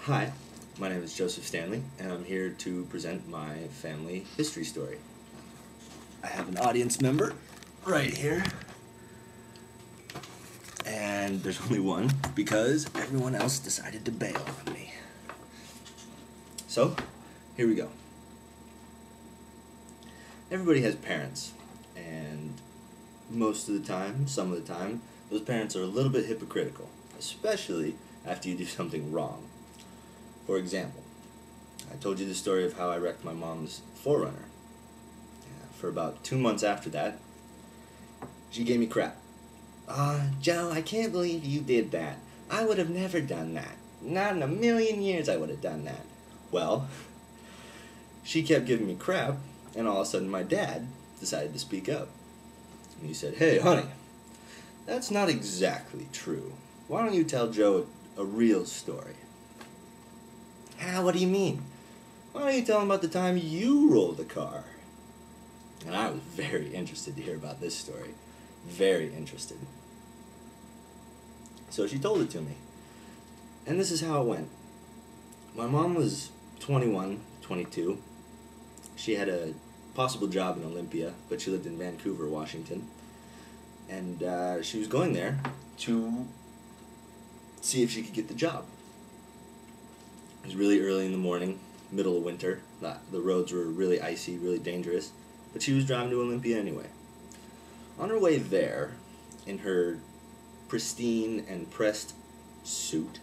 Hi, my name is Joseph Stanley, and I'm here to present my family history story. I have an audience member right here, and there's only one because everyone else decided to bail on me. So, here we go. Everybody has parents, and most of the time, some of the time, those parents are a little bit hypocritical, especially after you do something wrong. For example, I told you the story of how I wrecked my mom's 4Runner. For about 2 months after that, she gave me crap. Joe, I can't believe you did that. I would have never done that. Not in a million years I would have done that. Well, she kept giving me crap, and all of a sudden my dad decided to speak up. And he said, "Hey, honey, that's not exactly true. Why don't you tell Joe a real story?" What do you mean? Why don't you tell him about the time you rolled the car? And I was very interested to hear about this story. Very interested. So she told it to me. And this is how it went. My mom was 21, 22. She had a possible job in Olympia, but she lived in Vancouver, Washington. And she was going there to see if she could get the job. It was really early in the morning, middle of winter. The roads were really icy, really dangerous. But she was driving to Olympia anyway. On her way there, in her pristine and pressed suit,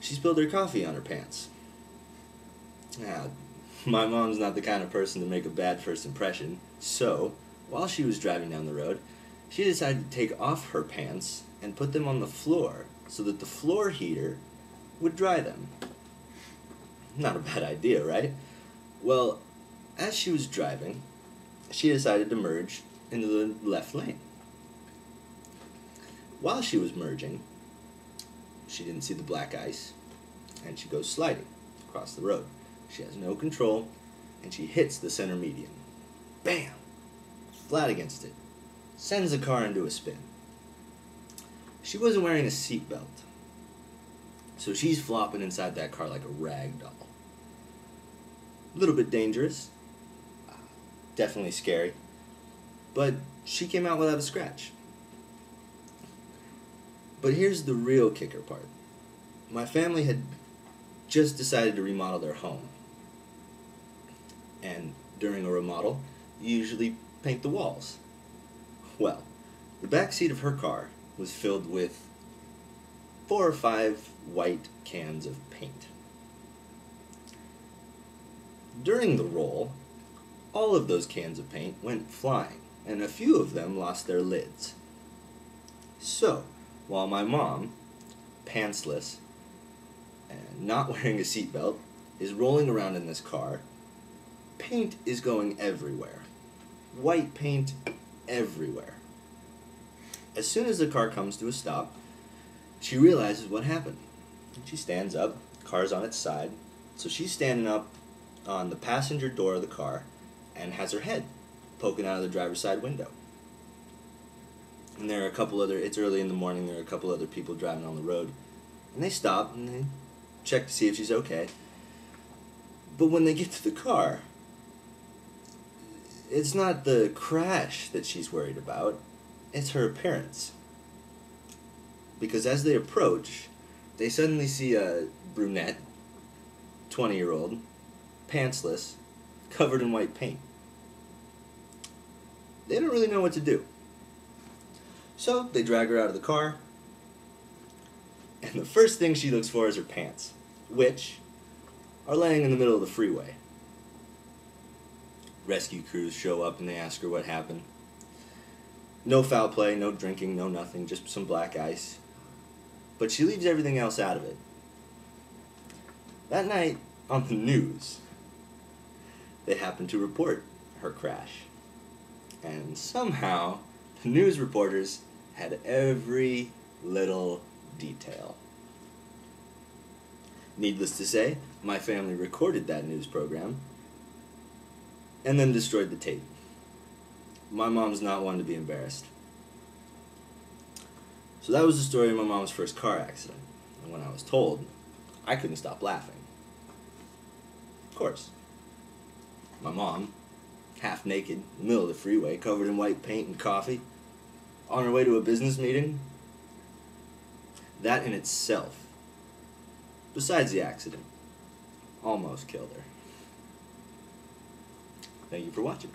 she spilled her coffee on her pants. Now, my mom's not the kind of person to make a bad first impression, so while she was driving down the road, she decided to take off her pants and put them on the floor so that the floor heater would dry them. Not a bad idea, right? Well, as she was driving, she decided to merge into the left lane. While she was merging, she didn't see the black ice, and she goes sliding across the road. She has no control, and she hits the center median. Bam! Flat against it. Sends the car into a spin. She wasn't wearing a seatbelt, so she's flopping inside that car like a rag doll. A little bit dangerous, definitely scary, but she came out without a scratch. But here's the real kicker part. My family had just decided to remodel their home, and during a remodel, you usually paint the walls. Well, the back seat of her car was filled with 4 or 5 white cans of paint. During the roll, all of those cans of paint went flying, and a few of them lost their lids. So, while my mom, pantsless, and not wearing a seatbelt, is rolling around in this car, paint is going everywhere. White paint everywhere. As soon as the car comes to a stop, she realizes what happened. She stands up, the car's on its side, so she's standing up on the passenger door of the car and has her head poking out of the driver's side window. And there are a couple other, it's early in the morning, there are a couple other people driving on the road, and they stop and they check to see if she's okay. But when they get to the car, it's not the crash that she's worried about, it's her appearance. Because as they approach, they suddenly see a brunette, 20-year-old, pantsless, covered in white paint. They don't really know what to do. So they drag her out of the car, and the first thing she looks for is her pants, which are laying in the middle of the freeway. Rescue crews show up and they ask her what happened. No foul play, no drinking, no nothing, just some black ice. But she leaves everything else out of it. That night, on the news, they happened to report her crash. And somehow, the news reporters had every little detail. Needless to say, my family recorded that news program and then destroyed the tape. My mom's not one to be embarrassed. So that was the story of my mom's first car accident. And when I was told, I couldn't stop laughing. Of course. My mom, half naked, in the middle of the freeway, covered in white paint and coffee, on her way to a business meeting. That in itself, besides the accident, almost killed her. Thank you for watching.